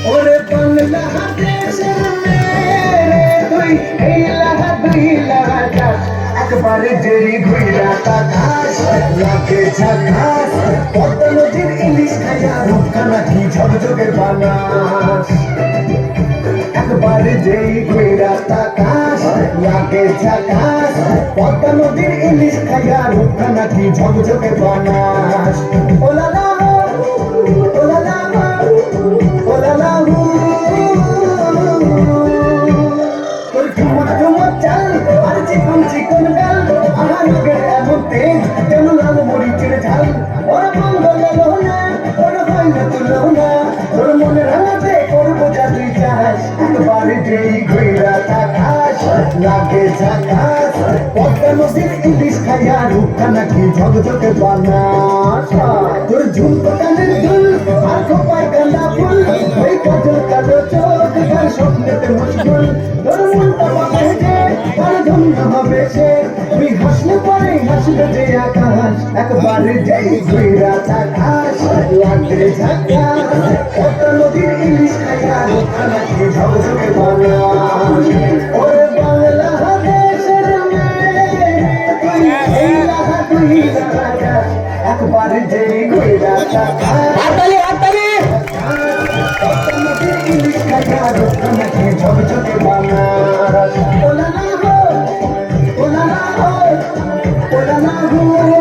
ওরে বাংলাদেশের মেয়ে তুই এই লাহা দুই লাহা যাস একবারে জেরি ঘুইরা তাকাস লাগে ঝাকাস পদ্মা নদীর ইলিশ খাইয়া রূপখানা কি ঝকঝকে বানাস একবারে যেই ঘুইরা তাকাস লাগে ঝাকাস পদ্মা নদীর ইলিশ খাইয়া রূপখানা কি ঝকঝকে বানাস ওলা লা ওলা লা ওলা লা তোর ঠুমক ঠুমক চাল আর চিকন চিকন গাল আমার লোকের এমন তেজ যেন লাল মরিচের ঝাল ওরা বন্ধ গেল না ওরা হয় না তুলো না তোর মনে রাঙাতে করবো যা তুই চাস একবারে যেই ঘুইরা তাকাস লাগে ঝাকাস পদ্মা নদীর ইলিশ খাইয়া রূপখানা কি ঝকঝকে বানাস তোর ঝুমকো কানের দুল আর খোপায় গাঁদা ফুল ওই কাজল কালো চোখ তার স্বপ্নেতে মুশকুল তোর মনটা বাঁধে তার ধন্য হবে সে তুই হাসলে পরে হাসবে যে আকাশ একবারে যেই ঘুইরা তাকাস লাগে ঝাকাস পদ্মা নদীর ইলিশ খাইয়া রূপখানা কি ঝকঝকে বানাস ওরে বাংলাদেশের মেয়ে তুই এই লাহা দুই লাহা যাস একবারে যেই ঘুইরা তাকাস হাততালি হাততালি পদ্মা নদীর ইলিশ খাইয়া রূপখানা কি ঝকঝকে বানাস ওলা না হো ওলা না হো ওলা না হো